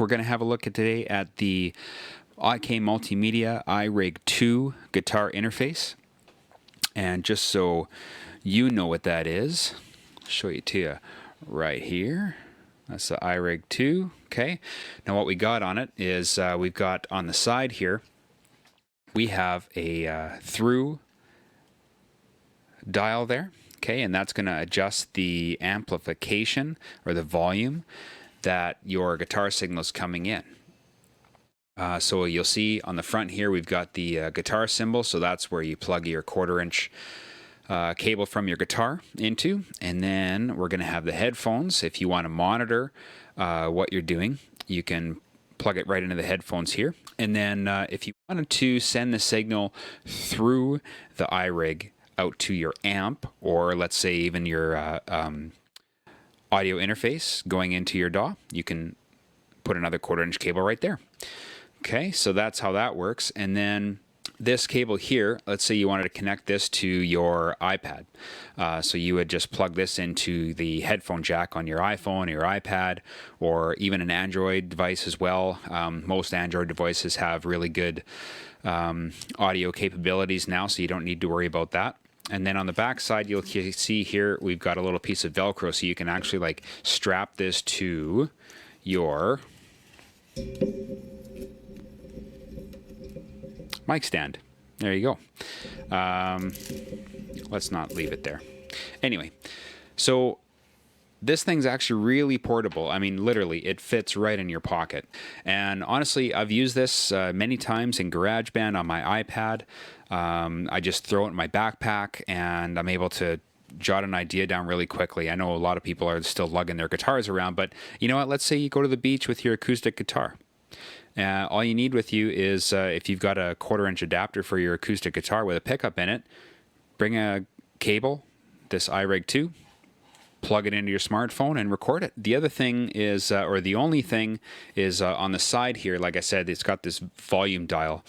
We're going to have a look at today at the IK Multimedia iRig 2 guitar interface. And just so you know what that is, I'll show it to you right here. That's the iRig 2. Okay. Now what we got on it is we've got on the side here, we have a through dial there. Okay, and that's going to adjust the amplification or the volume that your guitar signal is coming in. So you'll see on the front here we've got the guitar symbol, so that's where you plug your 1/4-inch cable from your guitar into. And then we're going to have the headphones. If you want to monitor what you're doing, you can plug it right into the headphones here. And then if you wanted to send the signal through the iRig out to your amp, or let's say even your audio interface going into your DAW, you can put another 1/4-inch cable right there. Okay, so that's how that works. And then this cable here, let's say you wanted to connect this to your iPad. So you would just plug this into the headphone jack on your iPhone or your iPad, or even an Android device as well. Most Android devices have really good audio capabilities now, so you don't need to worry about that. And then on the back side, you'll see here, we've got a little piece of Velcro, so you can actually like strap this to your mic stand. There you go. Let's not leave it there. Anyway, so this thing's actually really portable. I mean, literally, it fits right in your pocket. And honestly, I've used this many times in GarageBand on my iPad. I just throw it in my backpack, and I'm able to jot an idea down really quickly. I know a lot of people are still lugging their guitars around, but you know what? Let's say you go to the beach with your acoustic guitar. All you need with you is, if you've got a 1/4-inch adapter for your acoustic guitar with a pickup in it, bring a cable, this iRig 2, plug it into your smartphone and record it. The other thing is, or the only thing is on the side here, like I said, it's got this volume dial.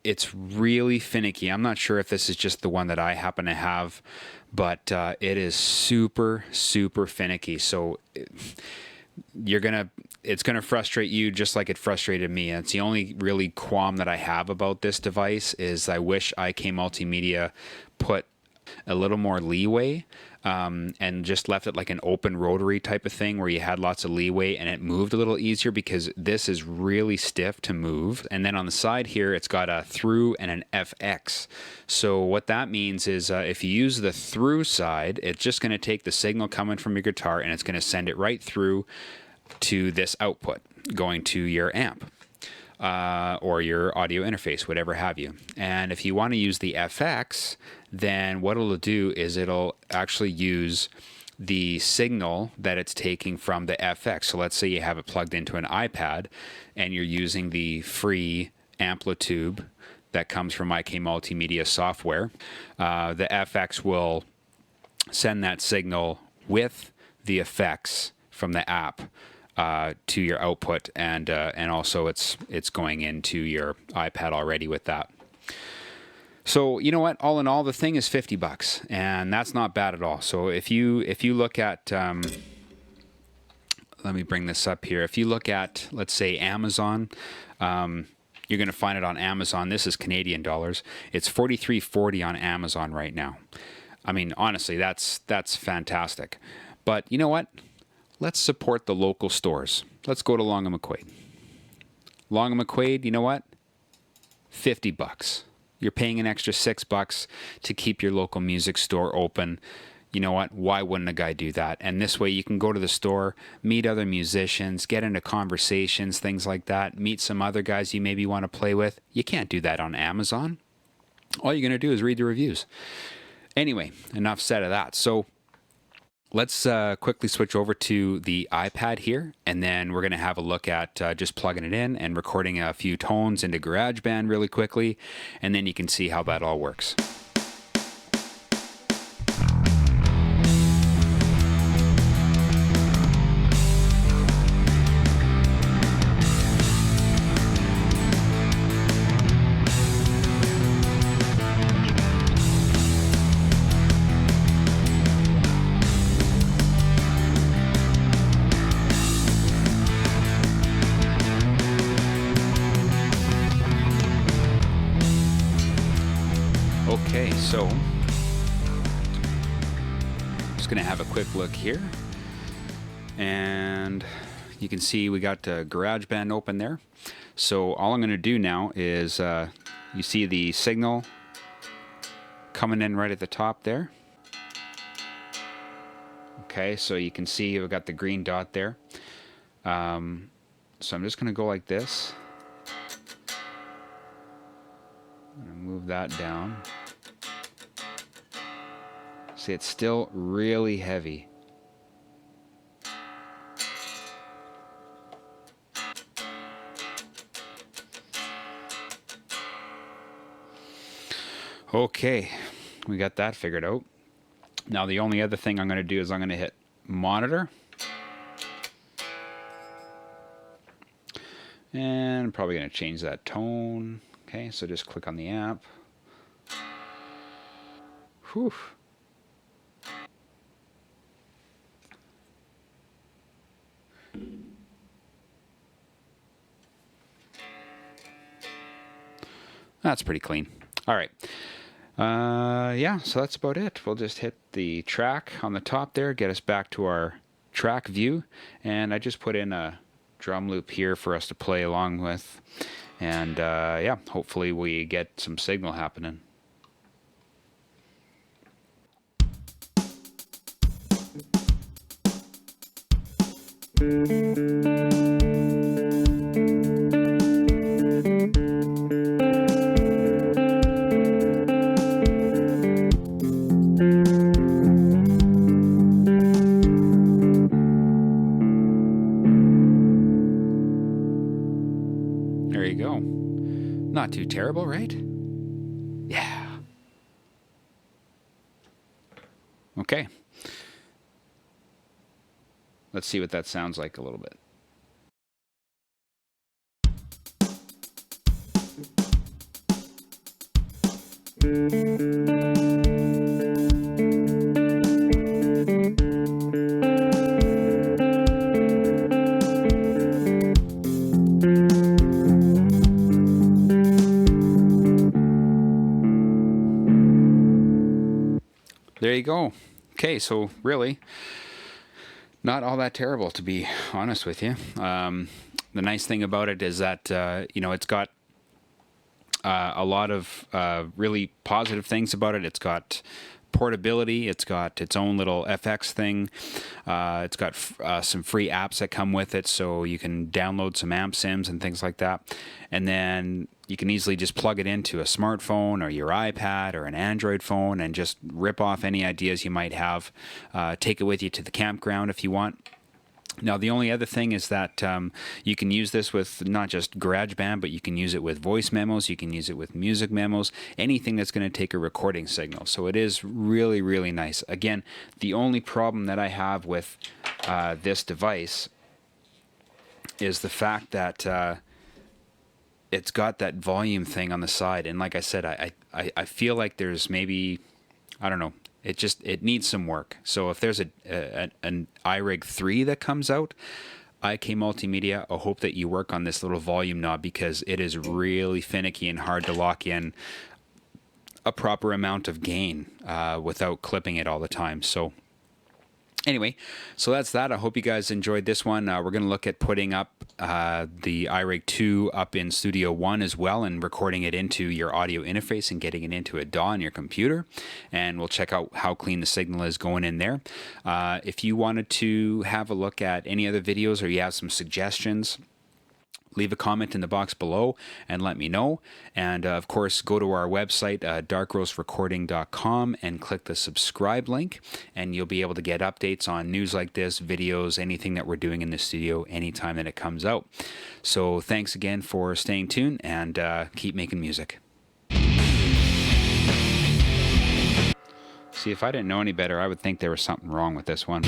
It's really finicky. I'm not sure if this is just the one that I happen to have, but it is super, super finicky. So it's gonna frustrate you just like it frustrated me. And it's the only really qualm that I have about this device is I wish IK Multimedia put a little more leeway and just left it like an open rotary type of thing where you had lots of leeway and it moved a little easier, because this is really stiff to move. And then on the side here, it's got a through and an FX. So what that means is if you use the through side, it's just going to take the signal coming from your guitar and it's going to send it right through to this output going to your amp. Or your audio interface, whatever have you. And if you want to use the FX, then what it'll do is it'll actually use the signal that it's taking from the FX. So let's say you have it plugged into an iPad and you're using the free Amplitube that comes from IK Multimedia software. The FX will send that signal with the effects from the app to your output, and also it's going into your iPad already with that. So you know what? All in all, the thing is $50, and that's not bad at all. So if you look at, let me bring this up here. If you look at, let's say, Amazon, you're going to find it on Amazon. This is Canadian dollars. It's $43.40 on Amazon right now. I mean, honestly, that's fantastic. But you know what? Let's support the local stores. Let's go to Long and McQuaid. Long and McQuaid, you know what? $50. You're paying an extra $6 to keep your local music store open. You know what? Why wouldn't a guy do that? And this way you can go to the store, meet other musicians, get into conversations, things like that, meet some other guys you maybe want to play with. You can't do that on Amazon. All you're going to do is read the reviews. Anyway, enough said of that. So let's quickly switch over to the iPad here, and then we're going to have a look at just plugging it in and recording a few tones into GarageBand really quickly, and then you can see how that all works. Okay, so just gonna have a quick look here, and you can see we got GarageBand open there. So all I'm gonna do now is you see the signal coming in right at the top there. Okay, so you can see we've got the green dot there. So I'm just gonna go like this. I'm gonna move that down. See, it's still really heavy. Okay, we got that figured out. Now the only other thing I'm going to do is I'm going to hit monitor. And I'm probably going to change that tone. Okay, so just click on the app. Whew. That's pretty clean. All right. Yeah, so that's about it. We'll just hit the track on the top there, get us back to our track view. And I just put in a drum loop here for us to play along with. And yeah, hopefully we get some signal happening. There you go. Not too terrible, right? Yeah. Okay. Let's see what that sounds like a little bit. There you go. Okay, so really, not all that terrible, to be honest with you. The nice thing about it is that, you know, it's got a lot of really positive things about it. It's got portability. It's got its own little FX thing. It's got some free apps that come with it, so you can download some amp sims and things like that. And then you can easily just plug it into a smartphone or your iPad or an Android phone and just rip off any ideas you might have. Take it with you to the campground if you want. Now, the only other thing is that you can use this with not just GarageBand, but you can use it with voice memos, you can use it with music memos, anything that's going to take a recording signal. So it is really, really nice. Again, the only problem that I have with this device is the fact that it's got that volume thing on the side. And like I said, I feel like there's maybe, I don't know, it needs some work. So if there's an iRig 3 that comes out, IK Multimedia, I hope that you work on this little volume knob, because it is really finicky and hard to lock in a proper amount of gain without clipping it all the time. So anyway, so that's that. I hope you guys enjoyed this one. We're going to look at putting up the iRig 2 up in Studio One as well, and recording it into your audio interface and getting it into a DAW on your computer. And we'll check out how clean the signal is going in there. If you wanted to have a look at any other videos, or you have some suggestions, leave a comment in the box below and let me know. And of course, go to our website, darkroastrecording.com, and click the subscribe link, and you'll be able to get updates on news like this, videos, anything that we're doing in the studio anytime that it comes out. So thanks again for staying tuned, and keep making music. See, if I didn't know any better, I would think there was something wrong with this one.